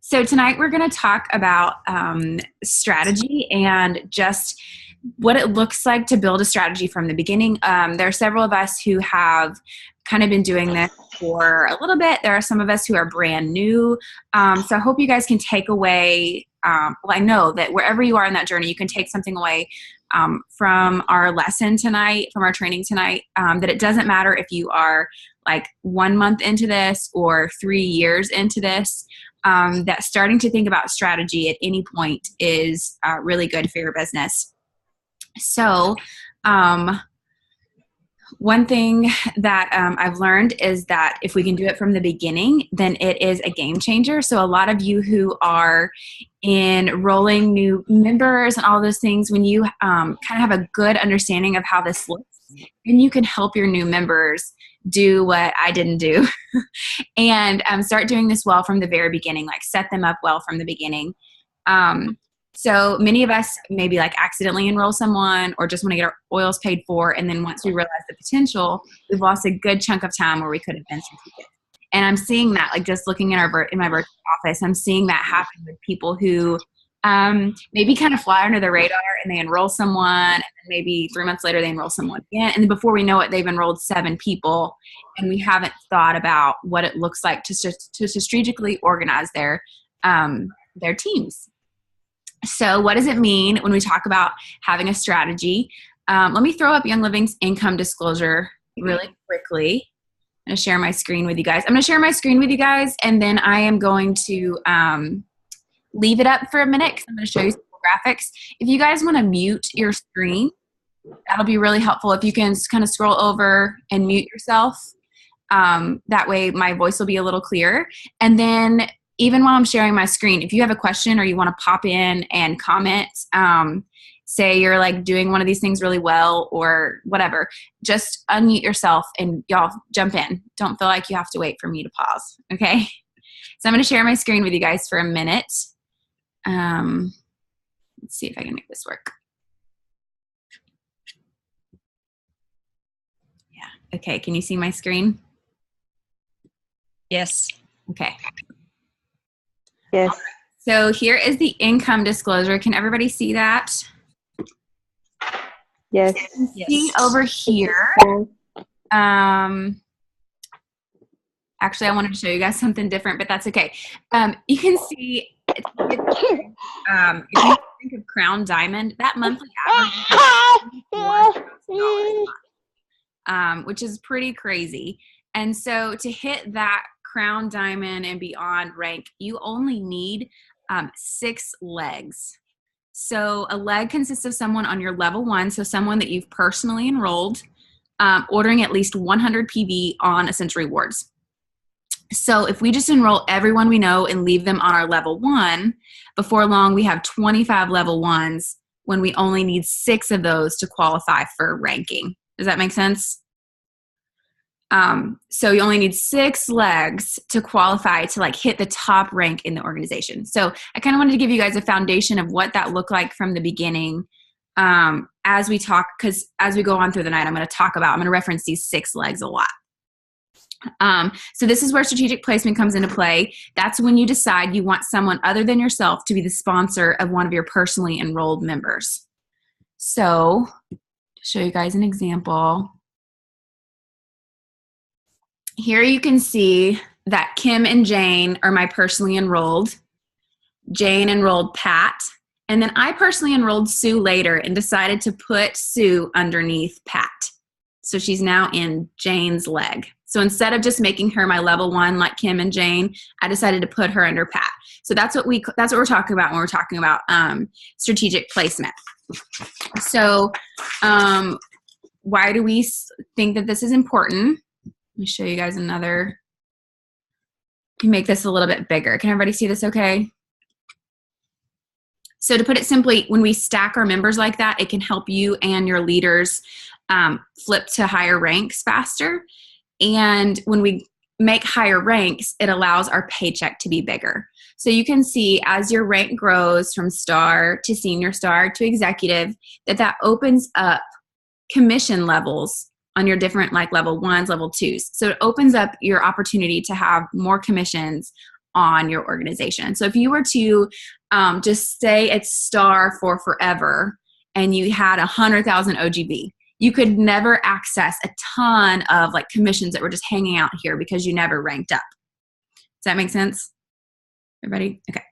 So tonight we're going to talk about strategy and just what it looks like to build a strategy from the beginning. There are several of us who have kind of been doing this for a little bit. There are some of us who are brand new. So I hope you guys can take away, well, I know that wherever you are in that journey, you can take something away from our lesson tonight, from our training tonight, that it doesn't matter if you are like 1 month into this or 3 years into this, that starting to think about strategy at any point is really good for your business. So one thing that I've learned is that if we can do it from the beginning, then it is a game changer. So a lot of you who are enrolling new members and all those things, when you kind of have a good understanding of how this looks, then you can help your new members do what I didn't do and start doing this well from the very beginning, like set them up well from the beginning. So many of us maybe like accidentally enroll someone or just want to get our oils paid for. And then once we realize the potential, we've lost a good chunk of time where we could have been strategic. And I'm seeing that, like just looking in my virtual office, I'm seeing that happen with people who maybe kind of fly under the radar and they enroll someone, and then maybe 3 months later they enroll someone again. And then before we know it, they've enrolled 7 people, and we haven't thought about what it looks like to strategically organize their teams. So what does it mean when we talk about having a strategy? Let me throw up Young Living's income disclosure really quickly. I'm going to share my screen with you guys. I'm going to share my screen with you guys, and then I am going to leave it up for a minute because I'm going to show you some graphics. If you guys want to mute your screen, that'll be really helpful. If you can kind of scroll over and mute yourself, that way my voice will be a little clearer. And then even while I'm sharing my screen, if you have a question or you want to pop in and comment, say you're like doing one of these things really well or whatever, just unmute yourself and y'all jump in. Don't feel like you have to wait for me to pause, okay? So I'm going to share my screen with you guys for a minute. Let's see if I can make this work. Yeah, okay, can you see my screen? Yes. Okay. Yes. So here is the income disclosure. Can everybody see that? Yes. See over here. Actually, I wanted to show you guys something different, but that's okay. You can see, if you think of Crown Diamond, that monthly average is which is pretty crazy. And so to hit that Crown Diamond and beyond rank, you only need 6 legs. So a leg consists of someone on your level 1, so someone that you've personally enrolled, ordering at least 100 PV on Essential Rewards. So if we just enroll everyone we know and leave them on our level 1, before long we have 25 level 1s when we only need 6 of those to qualify for ranking. Does that make sense? So you only need 6 legs to qualify to like hit the top rank in the organization. So I kind of wanted to give you guys a foundation of what that looked like from the beginning, as we talk, because as we go on through the night, I'm going to reference these 6 legs a lot. So this is where strategic placement comes into play. That's when you decide you want someone other than yourself to be the sponsor of one of your personally enrolled members. So to show you guys an example, here you can see that Kim and Jane are my personally enrolled. Jane enrolled Pat, and then I personally enrolled Sue later and decided to put Sue underneath Pat. So she's now in Jane's leg. So instead of just making her my level 1 like Kim and Jane, I decided to put her under Pat. So that's what we're talking about when we're talking about strategic placement. So why do we think that this is important? Let me show you guys another. Can make this a little bit bigger. Can everybody see this okay? So to put it simply, when we stack our members like that, it can help you and your leaders flip to higher ranks faster. And when we make higher ranks, it allows our paycheck to be bigger. So you can see as your rank grows from star to senior star to executive, that opens up commission levels on your different like level 1s, level 2s. So it opens up your opportunity to have more commissions on your organization. So if you were to just stay at Star for forever and you had 100,000 OGB, you could never access a ton of like commissions that were just hanging out here because you never ranked up. Does that make sense? Everybody? Okay.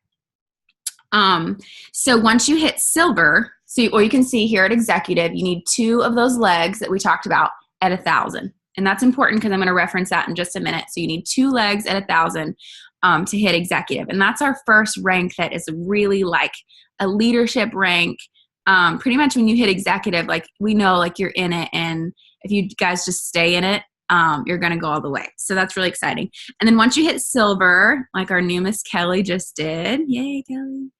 So once you hit silver, or you can see here at executive, you need 2 of those legs that we talked about at 1,000. And that's important because I'm going to reference that in just a minute. So you need 2 legs at 1,000 to hit executive. And that's our first rank that is really like a leadership rank. Pretty much when you hit executive, like we know like you're in it. And if you guys just stay in it, you're going to go all the way. So that's really exciting. And then once you hit silver, like our new Miss Kelly just did, yay Kelly,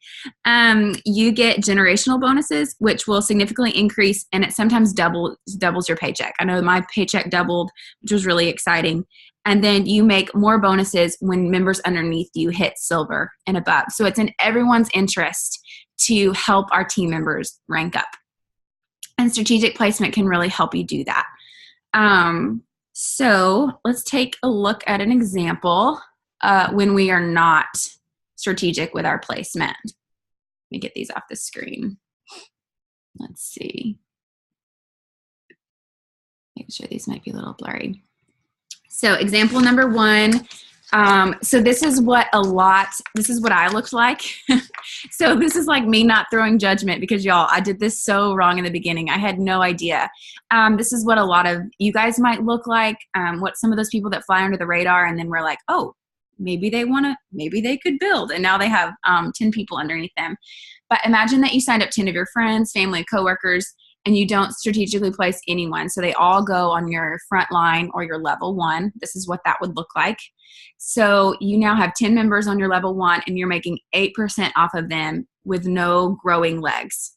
you get generational bonuses, which will significantly increase, and it sometimes doubles your paycheck. I know my paycheck doubled, which was really exciting. And then you make more bonuses when members underneath you hit silver and above. So it's in everyone's interest to help our team members rank up. And strategic placement can really help you do that. So let's take a look at an example when we are not strategic with our placement. Let me get these off the screen. Let's see. Make sure these might be a little blurry. So example number 1. So this is what I looked like. So this is like me not throwing judgment because y'all, I did this so wrong in the beginning. I had no idea. This is what a lot of you guys might look like, what some of those people that fly under the radar, and then we're like, oh, maybe they could build. And now they have 10 people underneath them. But imagine that you signed up 10 of your friends, family, coworkers, and you don't strategically place anyone. So they all go on your front line or your level 1. This is what that would look like. So you now have 10 members on your level 1 and you're making 8% off of them with no growing legs.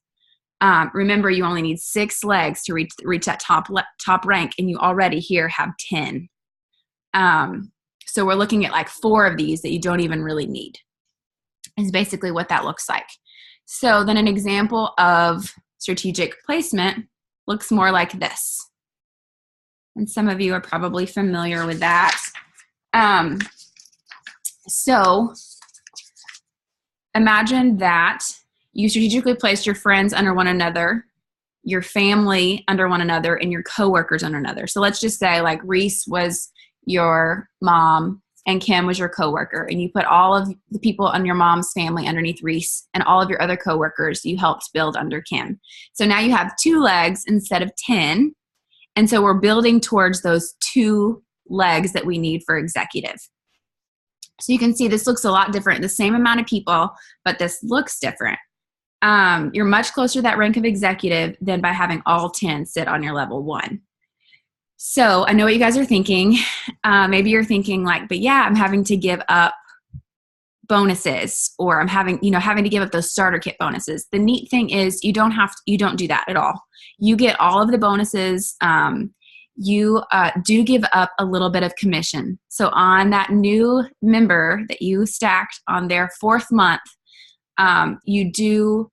Remember, you only need 6 legs to reach that top rank, and you already here have 10. So we're looking at like 4 of these that you don't even really need, is basically what that looks like. So then an example of strategic placement looks more like this. And some of you are probably familiar with that. So imagine that you strategically placed your friends under one another, your family under one another, and your coworkers under another. So let's just say like Reese was your mom and Kim was your coworker, and you put all of the people on your mom's family underneath Reese, and all of your other coworkers you helped build under Kim. So now you have 2 legs instead of 10. And so we're building towards those 2 legs that we need for executive. So you can see this looks a lot different, the same amount of people, but this looks different. You're much closer to that rank of executive than by having all 10 sit on your level 1. So I know what you guys are thinking. Maybe you're thinking like, but yeah, I'm having to give up bonuses, or I'm having to give up those starter kit bonuses. The neat thing is you don't do that at all. You get all of the bonuses. You do give up a little bit of commission. So on that new member that you stacked on their 4th month, you do.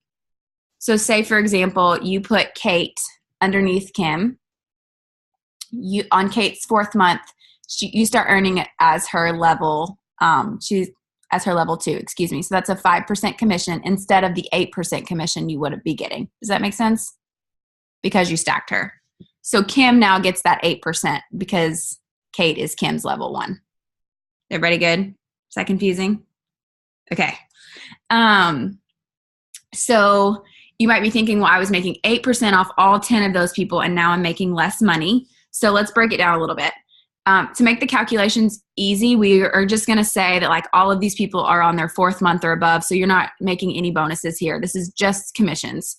So say for example, you put Kate underneath Kim. On Kate's 4th month, you start earning it as her level. As her level 2, excuse me. So that's a 5% commission instead of the 8% commission you would be getting. Does that make sense? Because you stacked her. So Kim now gets that 8% because Kate is Kim's level 1. Everybody good? Is that confusing? Okay. So you might be thinking, well, I was making 8% off all 10 of those people, and now I'm making less money. So let's break it down a little bit. To make the calculations easy, we are just going to say that like all of these people are on their 4th month or above, so you're not making any bonuses here. This is just commissions.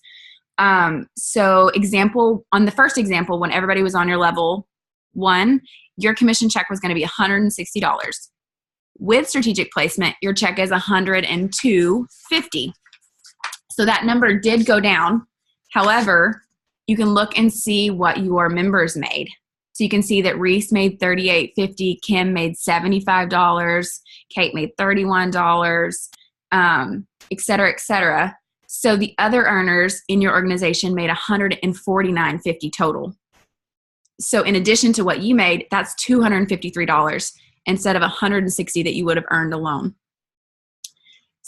So on the first example, when everybody was on your level 1, your commission check was going to be $160. With strategic placement, your check is $102.50. So that number did go down. However, you can look and see what your members made. So you can see that Reese made $38.50, Kim made $75, Kate made $31, et cetera, et cetera. So the other earners in your organization made $149.50 total. So in addition to what you made, that's $253 instead of $160 that you would have earned alone.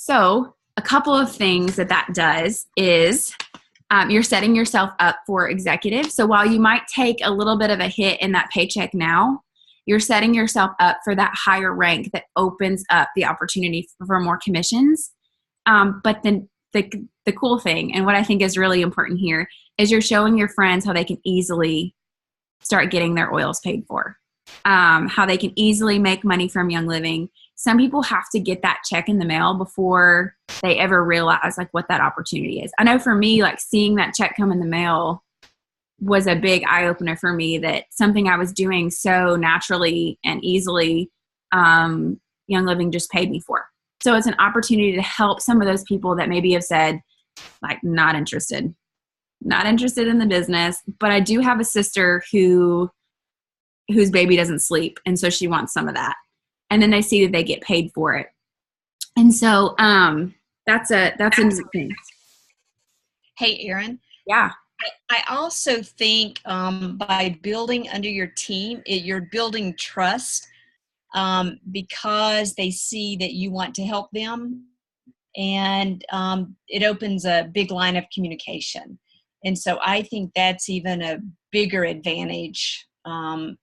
So a couple of things that does is you're setting yourself up for executive. So while you might take a little bit of a hit in that paycheck now, you're setting yourself up for that higher rank that opens up the opportunity for more commissions. But then the cool thing, and what I think is really important here, is you're showing your friends how they can easily start getting their oils paid for, how they can easily make money from Young Living. Some people have to get that check in the mail before they ever realize like what that opportunity is. I know for me, like seeing that check come in the mail was a big eye opener for me, that something I was doing so naturally and easily, Young Living just paid me for. So it's an opportunity to help some of those people that maybe have said like, not interested in the business, but I do have a sister whose baby doesn't sleep. And so she wants some of that. And then they see that they get paid for it. And so that's a neat thing. Hey, Erin. Yeah. I also think by building under your team, you're building trust because they see that you want to help them. And it opens a big line of communication. And so I think that's even a bigger advantage. And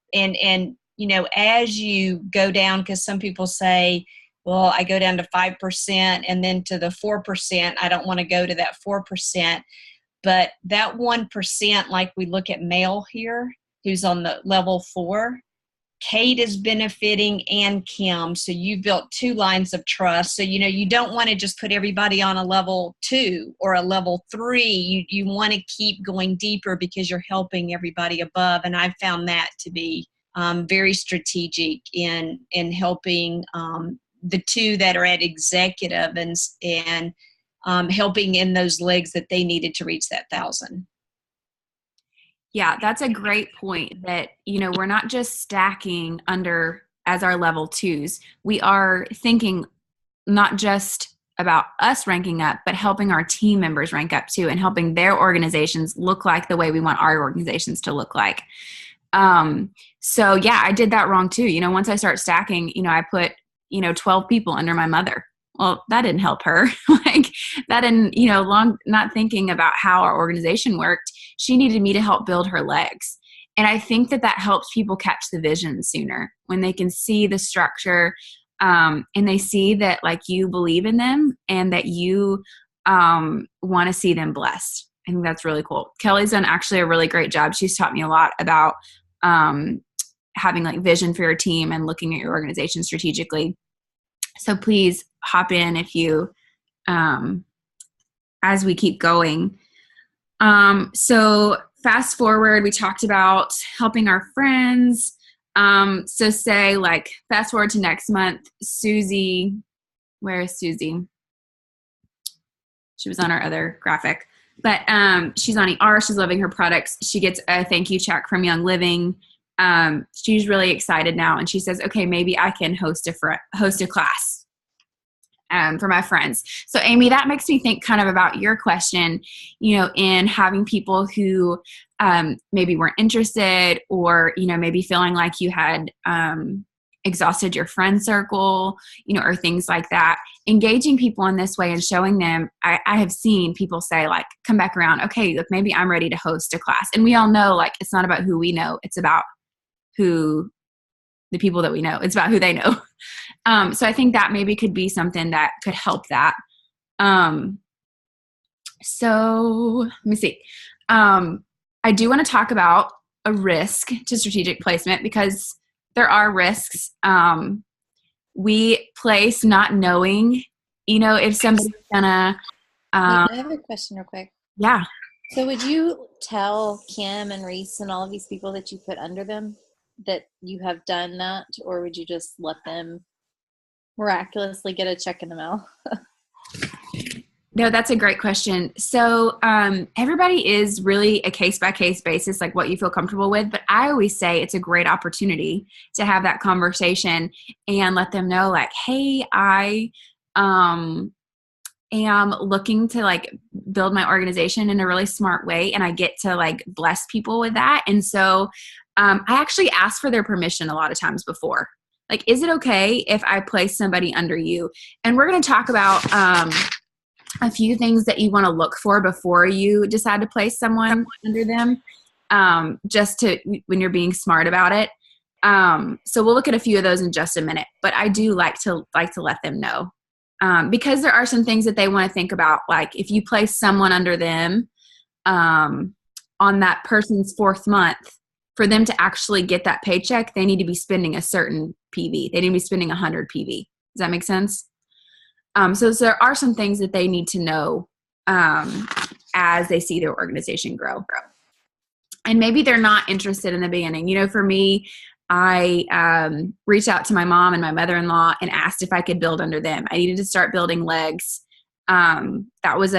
you know, as you go down, because some people say, well, I go down to 5% and then to the 4%, I don't want to go to that 4%. But that 1%, like we look at Mel here, who's on the level 4, Kate is benefiting and Kim. So you built 2 lines of trust. So, you know, you don't want to just put everybody on a level 2 or a level 3. You want to keep going deeper because you're helping everybody above. And I've found that to be very strategic in helping the 2 that are at executive and helping in those legs that they needed to reach that 1,000. Yeah, that's a great point, that, you know, we're not just stacking under as our level 2s. We are thinking not just about us ranking up, but helping our team members rank up too, and helping their organizations look like the way we want our organizations to look like. So yeah, I did that wrong too. You know, once I start stacking, you know, I put, 12 people under my mother. Well, that didn't help her. Like that didn't, not thinking about how our organization worked. She needed me to help build her legs. And I think that helps people catch the vision sooner when they can see the structure, and they see that like you believe in them and that you want to see them blessed. I think that's really cool. Kelly's done actually a really great job. She's taught me a lot about having like vision for your team and looking at your organization strategically. So please hop in if you, as we keep going. So fast forward, we talked about helping our friends. So say like fast forward to next month, Susie, where is Susie? She was on our other graphic, but she's on ER. She's loving her products. She gets a thank you check from Young Living. She's really excited now, and she says, okay, maybe I can host a class for my friends. So Amy, that makes me think kind of about your question, in having people who maybe weren't interested, or, maybe feeling like you had exhausted your friend circle, or things like that. Engaging people in this way and showing them, I have seen people say like, come back around. Okay, look, maybe I'm ready to host a class. And we all know, like, it's not about who we know. It's about the people that we know. It's about who they know. So I think that maybe could be something that could help that. So let me see. I do want to talk about a risk to strategic placement, because there are risks. We place not knowing, if somebody's gonna. I have a question real quick. Yeah. So would you tell Kim and Reese and all of these people that you put under them that you have done that, or would you just let them miraculously get a check in the mail? No, that's a great question. So everybody is really a case-by-case basis, like what you feel comfortable with. But I always say it's a great opportunity to have that conversation and let them know, like, hey, I am looking to like build my organization in a really smart way, and I get to like bless people with that. And so I actually ask for their permission a lot of times before. Like, is it okay if I place somebody under you? And we're going to talk about a few things that you want to look for before you decide to place someone under them, just to when you're being smart about it. So we'll look at a few of those in just a minute. But I do like to let them know, because there are some things that they want to think about. Like if you place someone under them on that person's 4th month, for them to actually get that paycheck, they need to be spending a certain PV. They need to be spending 100 PV. Does that make sense? So there are some things that they need to know as they see their organization grow. And maybe they're not interested in the beginning. You know, for me, I reached out to my mom and my mother-in-law and asked if I could build under them. I needed to start building legs. That was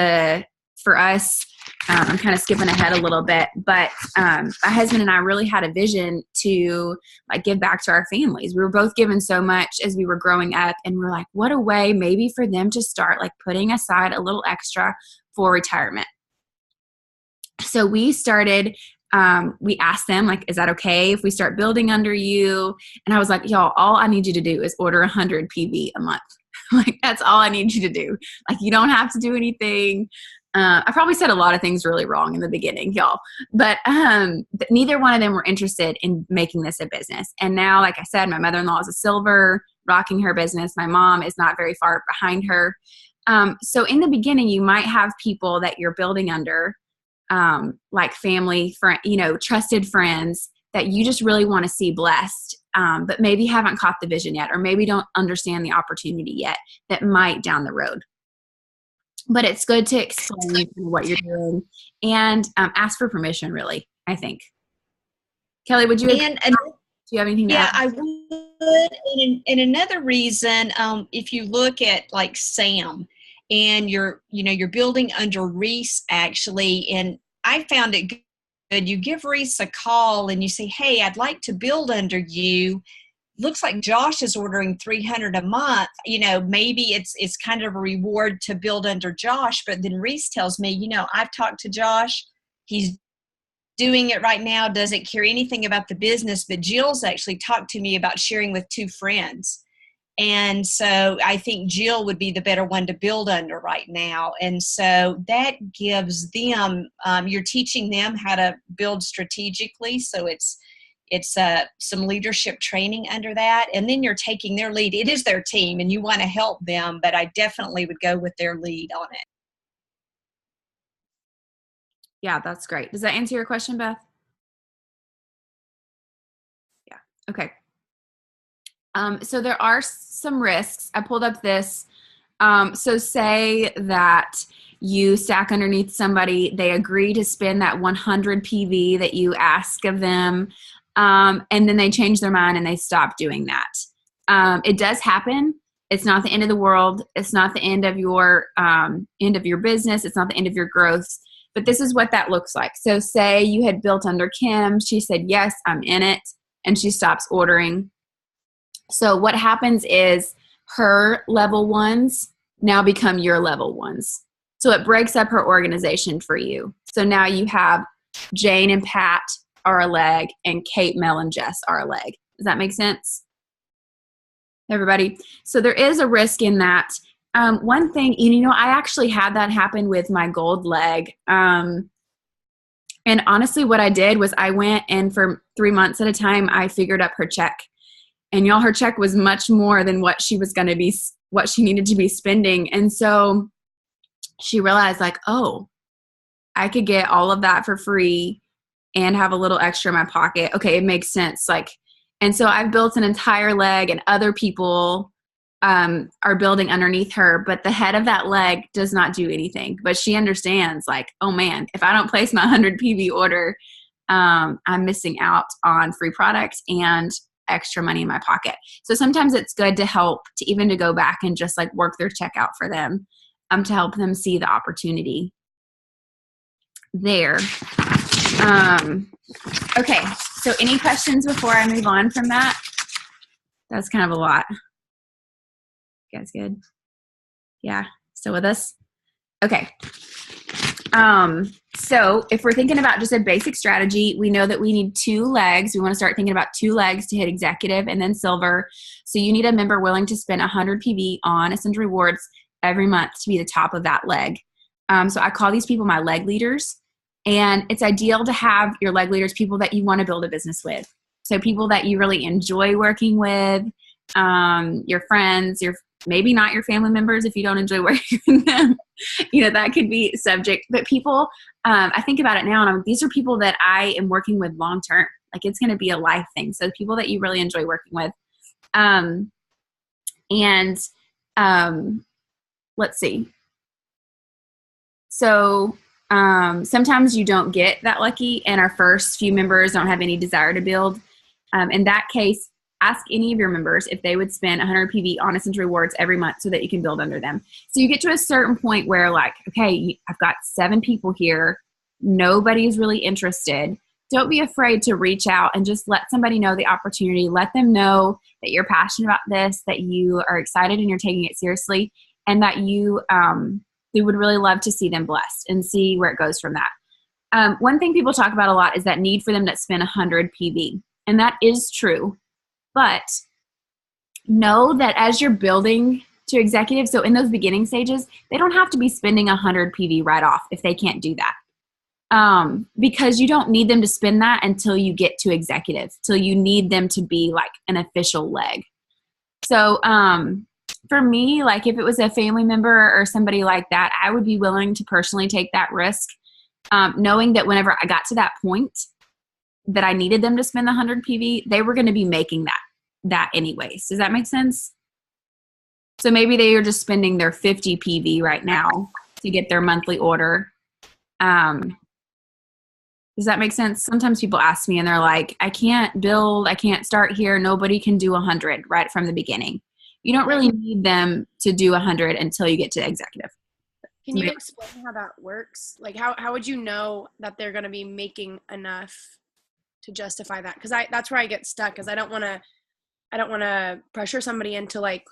for us, I'm kind of skipping ahead a little bit, but my husband and I really had a vision to like give back to our families. We were both given so much as we were growing up, and we're like, what a way maybe for them to start like putting aside a little extra for retirement. So we started, we asked them like, is that okay if we start building under you? And I was like, y'all, all I need you to do is order 100 PV a month. Like, that's all I need you to do. Like, you don't have to do anything. I probably said a lot of things really wrong in the beginning, y'all, but neither one of them were interested in making this a business. And now, like I said, my mother-in-law is a silver, rocking her business. My mom is not very far behind her. So in the beginning, you might have people that you're building under, like family, trusted friends that you just really want to see blessed, but maybe haven't caught the vision yet, or maybe don't understand the opportunity yet that might down the road. But it's good to explain what you're doing and ask for permission, really, I think. Kelly, would you? Do you have anything to add? Yeah, I would. And another reason, if you look at like Sam, and you're building under Reese actually, and I found it good. You give Reese a call and you say, hey, I'd like to build under you. Looks like Josh is ordering 300 a month. Maybe it's kind of a reward to build under Josh. But then Reese tells me, I've talked to Josh. He's doing it right now, doesn't care anything about the business. But Jill's actually talked to me about sharing with 2 friends. And so I think Jill would be the better one to build under right now. And so that gives them, you're teaching them how to build strategically. So it's some leadership training under that. And then you're taking their lead. It is their team and you want to help them, but I definitely would go with their lead on it. Yeah, that's great. Does that answer your question, Beth? Yeah. Okay. So there are some risks. I pulled up this. So say that you stack underneath somebody, they agree to spend that 100 PV that you ask of them, and then they change their mind and they stop doing that. It does happen. It's not the end of the world. It's not the end of your business. It's not the end of your growth. But this is what that looks like. So say you had built under Kim. She said, yes, I'm in it. And she stops ordering. So what happens is her level ones now become your level ones. So it breaks up her organization for you. So now you have Jane and Pat are a leg and Kate, Mel, and Jess are a leg. Does that make sense, everybody? So there is a risk in that. One thing, I actually had that happen with my gold leg. And honestly, what I did was I went and for 3 months at a time, I figured up her check. And y'all, her check was much more than what she needed to be spending. And so she realized like, oh, I could get all of that for free and have a little extra in my pocket. Okay, it makes sense. And so I've built an entire leg and other people are building underneath her, but the head of that leg does not do anything. But she understands like, oh man, if I don't place my 100 PV order, I'm missing out on free products and extra money in my pocket. So sometimes it's good to help to go back and just like work their check out for them, to help them see the opportunity there. Okay. So any questions before I move on from that? That's kind of a lot. You guys good? Yeah. Still with us? Okay. So if we're thinking about just a basic strategy, we know that we need 2 legs. We want to start thinking about 2 legs to hit executive and then silver. So you need a member willing to spend 100 PV on Essential Rewards every month to be the top of that leg. So I call these people my leg leaders. And it's ideal to have your leg leaders people that you want to build a business with. So people that you really enjoy working with, your friends, maybe not your family members if you don't enjoy working with them. That could be subject. But people, I think about it now, and these are people that I am working with long term. Like, it's going to be a life thing. So people that you really enjoy working with. Let's see. So sometimes you don't get that lucky, and our first few members don't have any desire to build. In that case, ask any of your members if they would spend 100 PV on Essential Rewards every month so that you can build under them. So you get to a certain point where, like, okay, I've got 7 people here. Nobody's really interested. Don't be afraid to reach out and just let somebody know the opportunity. Let them know that you're passionate about this, that you are excited and you're taking it seriously, and that you would really love to see them blessed and see where it goes from that. One thing people talk about a lot is that need for them to spend 100 PV. And that is true. But know that as you're building to executive, so in those beginning stages, they don't have to be spending 100 PV right off if they can't do that. Because you don't need them to spend that until you get to executive, till you need them to be like an official leg. So for me, like if it was a family member or somebody like that, I would be willing to personally take that risk, knowing that whenever I got to that point that I needed them to spend the 100 PV, they were going to be making that anyways. Does that make sense? So maybe they are just spending their 50 PV right now to get their monthly order. Does that make sense? Sometimes people ask me and they're like, I can't build, I can't start here. Nobody can do 100 right from the beginning. You don't really need them to do 100 until you get to executive. Can you explain how that works? Like how would you know that they're going to be making enough to justify that? Because that's where I get stuck, because I don't want to pressure somebody into like,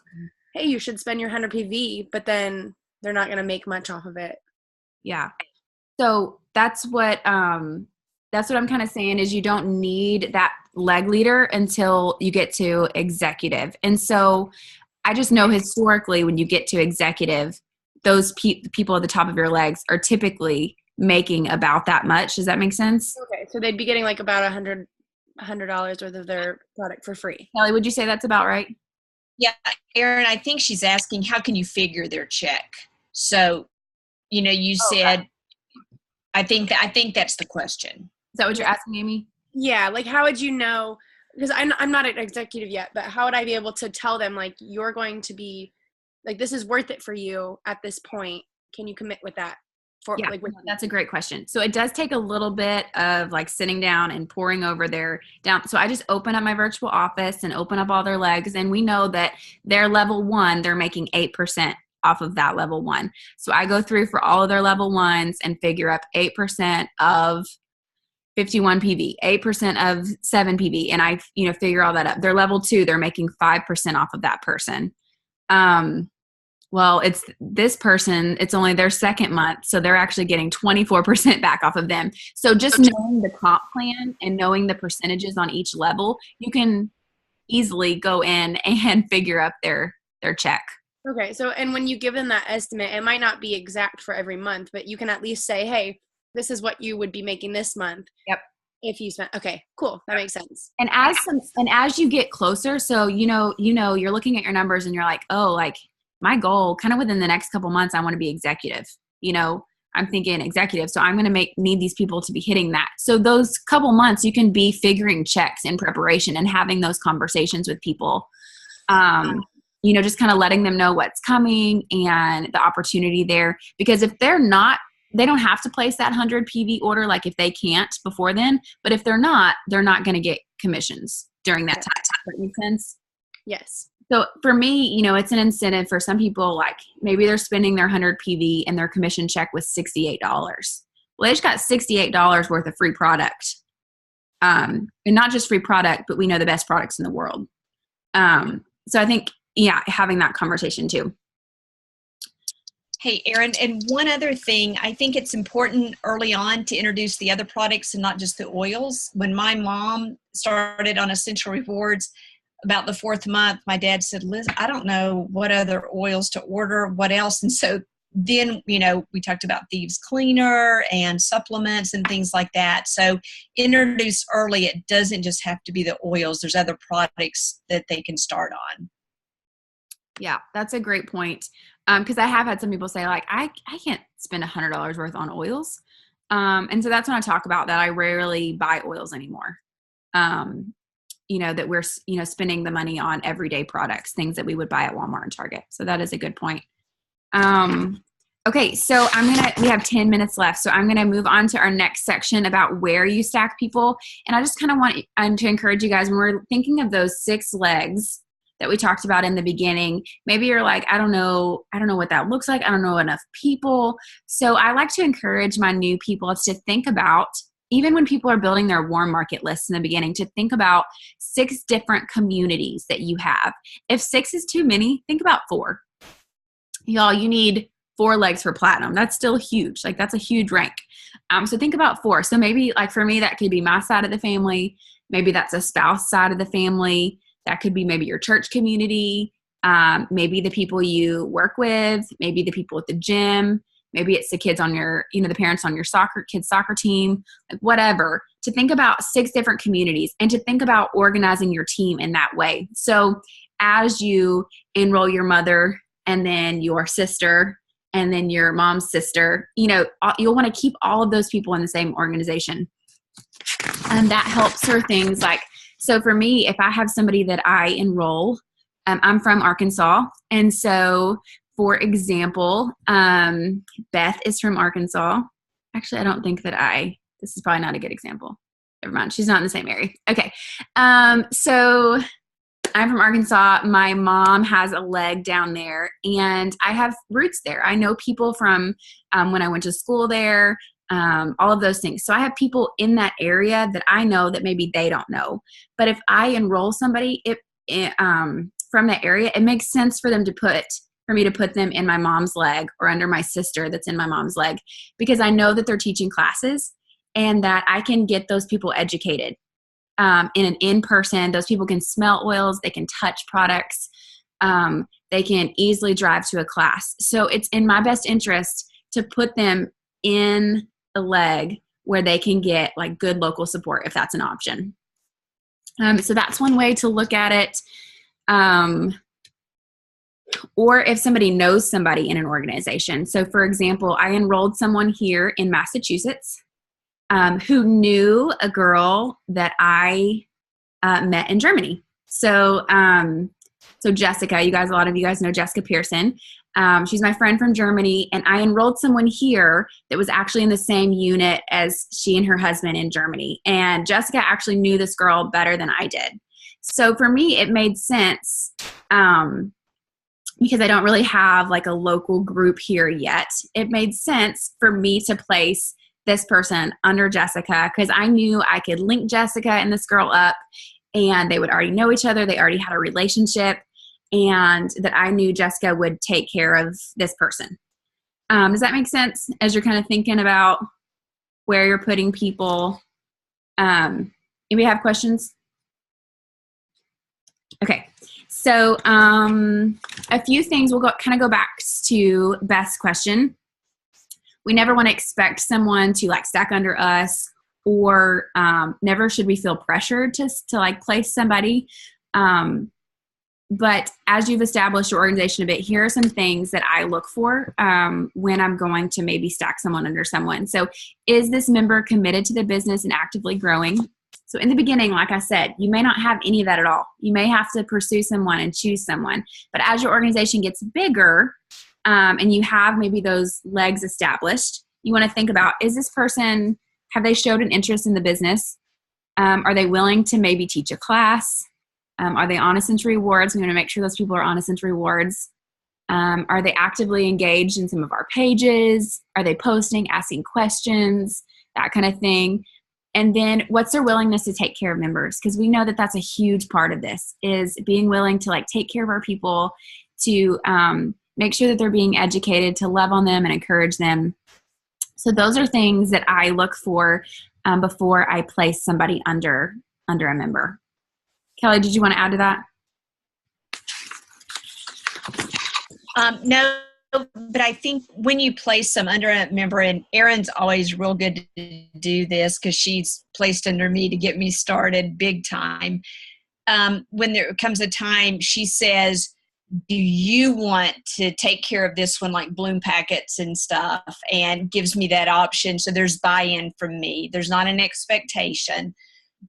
hey, you should spend your 100 PV, but then they're not going to make much off of it. Yeah. So that's what I'm kind of saying is you don't need that leg leader until you get to executive. And so I just know historically when you get to executive, those people at the top of your legs are typically making about that much. Does that make sense? Okay. So they'd be getting like about $100 worth of their product for free. Kelly, would you say that's about right? Yeah, Erin, I think she's asking, how can you figure their check? So, you said, I think that's the question. Is that what you're asking, Amy? Yeah. Like, how would you know? Because I'm not an executive yet, but how would I be able to tell them, like, you're going to be, like, this is worth it for you at this point. Can you commit with that? That's a great question. So it does take a little bit of like sitting down and pouring over so I just open up my virtual office and open up all their legs. And we know that their level 1, they're making 8% off of that level 1. So I go through for all of their level 1s and figure up 8% of 51 PV, 8% of 7 PV. And I, figure all that up. Their level 2, they're making 5% off of that person. Well, it's this person, it's only their second month, so they're actually getting 24% back off of them. So just knowing the comp plan and knowing the percentages on each level, you can easily go in and figure up their check. Okay, so and when you give them that estimate, it might not be exact for every month, but you can at least say, hey, this is what you would be making this month. Yep. If you spent, okay, cool, that makes sense. And as you get closer, so you're looking at your numbers and you're like, oh, like my goal kind of within the next couple months, I want to be executive. I'm thinking executive. So I'm going to need these people to be hitting that. So those couple months you can be figuring checks in preparation and having those conversations with people. Just kind of letting them know what's coming and the opportunity there. Because if they're not, they don't have to place that 100 PV order, like if they can't before then. But if they're not going to get commissions during that time. Does that make sense? Yes. So for me, it's an incentive for some people, like maybe they're spending their 100 PV and their commission check was $68. Well, they just got $68 worth of free product. And not just free product, but we know the best products in the world. So I think, having that conversation too. Hey, Erin, and one other thing, I think it's important early on to introduce the other products and not just the oils. When my mom started on Essential Rewards, about the 4th month, my dad said, Liz, I don't know what other oils to order, what else. And so then, we talked about Thieves Cleaner and supplements and things like that. So introduce early. It doesn't just have to be the oils. There's other products that they can start on. Yeah, that's a great point. Because I have had some people say, like, I can't spend $100 worth on oils. And so that's when I talk about that I rarely buy oils anymore. That we're, spending the money on everyday products, things that we would buy at Walmart and Target. So that is a good point. Okay, so we have 10 minutes left. So I'm going to move on to our next section about where you stack people. And I just kind of want to encourage you guys, when we're thinking of those 6 legs that we talked about in the beginning, maybe you're like, I don't know what that looks like. I don't know enough people. So I like to encourage my new people to think about, even when people are building their warm market lists in the beginning, to think about 6 different communities that you have. If 6 is too many, think about 4. Y'all, you need 4 legs for platinum. That's still huge. Like, that's a huge rank. So think about 4. So maybe, like, for me, that could be my side of the family. Maybe that's a spouse side of the family. That could be maybe your church community, maybe the people you work with, maybe the people at the gym, maybe it's the kids on your, the parents on your kids soccer team, like whatever. To think about 6 different communities and to think about organizing your team in that way. So as you enroll your mother and then your sister and then your mom's sister, you'll want to keep all of those people in the same organization. And that helps for things like, so for me, if I have somebody that I enroll, I'm from Arkansas. And so, for example, Beth is from Arkansas. Actually, I don't think this is probably not a good example. Never mind. She's not in the same area. Okay. So I'm from Arkansas. My mom has a leg down there and I have roots there. I know people from when I went to school there. All of those things. So I have people in that area that I know that maybe they don't know. But if I enroll somebody from that area, it makes sense for me to put them in my mom's leg or under my sister that's in my mom's leg, because I know that they're teaching classes and that I can get those people educated in person. Those people can smell oils, they can touch products, they can easily drive to a class. So it's in my best interest to put them in a leg where they can get like good local support if that's an option. So that's one way to look at it. Or if somebody knows somebody in an organization. So for example, I enrolled someone here in Massachusetts who knew a girl that I met in Germany. So Jessica, a lot of you guys know Jessica Pearson. She's my friend from Germany, and I enrolled someone here that was actually in the same unit as she and her husband in Germany. And Jessica actually knew this girl better than I did. So for me, it made sense because I don't really have like a local group here yet. It made sense for me to place this person under Jessica because I knew I could link Jessica and this girl up and they would already know each other. They already had a relationship. And that I knew Jessica would take care of this person. Does that make sense as you're kind of thinking about where you're putting people? Anybody have questions? Okay, so a few things. We'll go back to Beth's question. We never want to expect someone to like stack under us, or never should we feel pressured to like place somebody. But as you've established your organization a bit, here are some things that I look for when I'm going to maybe stack someone under someone. So is this member committed to the business and actively growing? So in the beginning, like I said, you may not have any of that at all. You may have to pursue someone and choose someone. But as your organization gets bigger and you have maybe those legs established, you want to think about, is this person, have they showed an interest in the business? Are they willing to maybe teach a class? Are they on Essential Rewards? We want to make sure those people are on Essential Rewards. Are they actively engaged in some of our pages? Are they posting, asking questions, that kind of thing? And then what's their willingness to take care of members? Because we know that that's a huge part of this, is being willing to like take care of our people, to make sure that they're being educated, to love on them and encourage them. So those are things that I look for before I place somebody under a member. Kelly, did you want to add to that? No, but I think when you place them under a member, and Erin's always real good to do this because she's placed under me to get me started big time. When there comes a time, she says, do you want to take care of this one, like bloom packets and stuff, and gives me that option. So there's buy-in from me. There's not an expectation,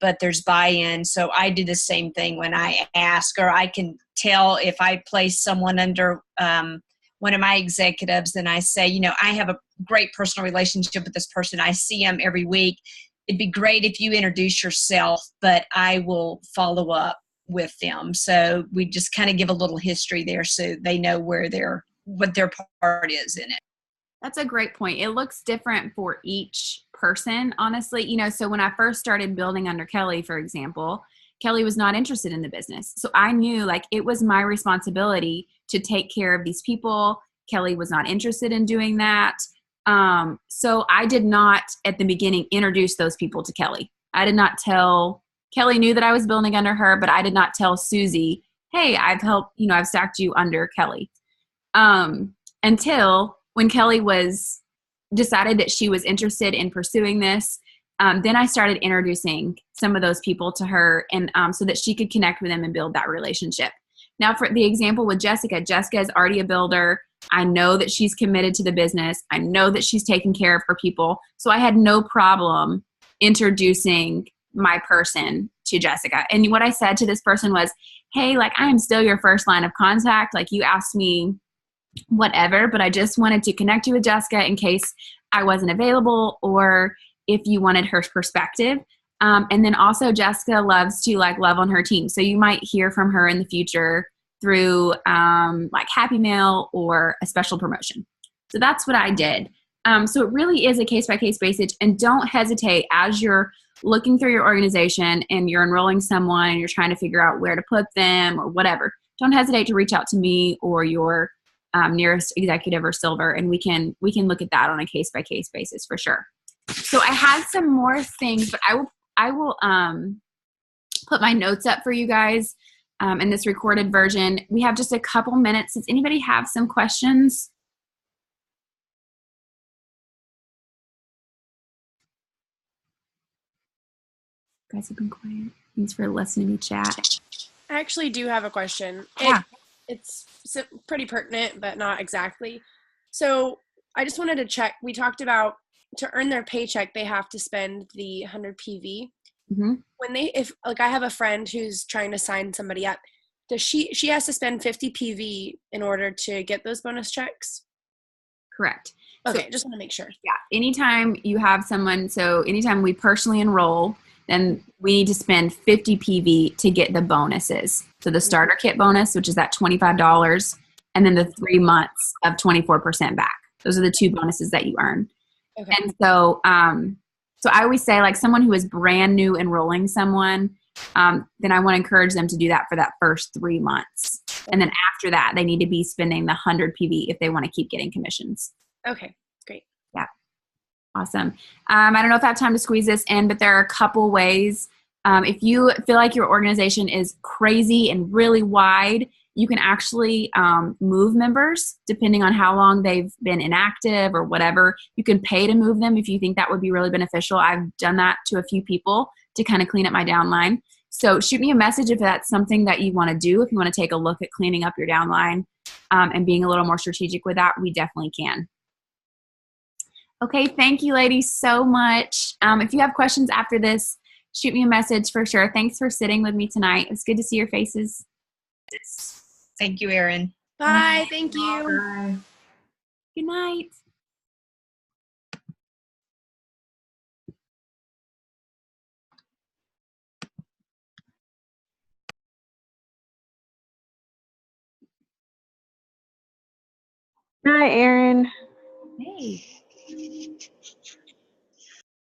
but there's buy-in. So I do the same thing when I ask, or I can tell if I place someone under one of my executives, then I say, you know, I have a great personal relationship with this person. I see them every week. It'd be great if you introduce yourself, but I will follow up with them. So we just kind of give a little history there so they know what their part is in it. That's a great point. It looks different for each person, honestly. You know, so when I first started building under Kelly, for example, Kelly was not interested in the business. So I knew like it was my responsibility to take care of these people. Kelly was not interested in doing that. So I did not at the beginning introduce those people to Kelly. I did not tell Kelly knew that I was building under her, but I did not tell Susie, hey, I've stacked you under Kelly. Until when Kelly was decided that she was interested in pursuing this, then I started introducing some of those people to her, and so that she could connect with them and build that relationship. Now, for the example with Jessica, Jessica is already a builder. I know that she's committed to the business. I know that she's taking care of her people. So I had no problem introducing my person to Jessica. And what I said to this person was, hey, like, I am still your first line of contact. Like, you asked me whatever, but I just wanted to connect you with Jessica in case I wasn't available or if you wanted her perspective. And then also Jessica loves to like love on her team. So you might hear from her in the future through like Happy Mail or a special promotion. So that's what I did. So it really is a case-by-case basis, and don't hesitate as you're looking through your organization and you're enrolling someone and you're trying to figure out where to put them or whatever. Don't hesitate to reach out to me or your nearest executive or silver, and we can look at that on a case-by-case basis for sure. So I had some more things, but I will put my notes up for you guys in this recorded version. We have just a couple minutes. Does anybody have some questions? You guys have been quiet. Thanks for listening to me chat. I actually do have a question. Yeah. It's pretty pertinent, but not exactly. So I just wanted to check. We talked about to earn their paycheck, they have to spend the 100 PV. Mm-hmm. If I have a friend who's trying to sign somebody up, does she has to spend 50 PV in order to get those bonus checks? Correct. Okay, So, just want to make sure. yeah. Anytime you have someone, so anytime we personally enroll, then we need to spend 50 PV to get the bonuses. So the starter kit bonus, which is that $25, and then the 3 months of 24% back. Those are the two bonuses that you earn. Okay. And so, so I always say, like, someone who is brand new enrolling someone, then I want to encourage them to do that for that first 3 months. And then after that, they need to be spending the 100 PV if they want to keep getting commissions. Okay, great. Yeah. Awesome. I don't know if I have time to squeeze this in, but there are a couple ways. If you feel like your organization is crazy and really wide, you can actually move members depending on how long they've been inactive or whatever. You can pay to move them if you think that would be really beneficial. I've done that to a few people to kind of clean up my downline. So shoot me a message if that's something that you want to do. If you want to take a look at cleaning up your downline and being a little more strategic with that, we definitely can. Okay, thank you, ladies, so much. If you have questions after this, shoot me a message for sure. Thanks for sitting with me tonight. It's good to see your faces. Thank you, Erin. Bye. Thank you. Bye. Good night. Hi, Erin. Hey.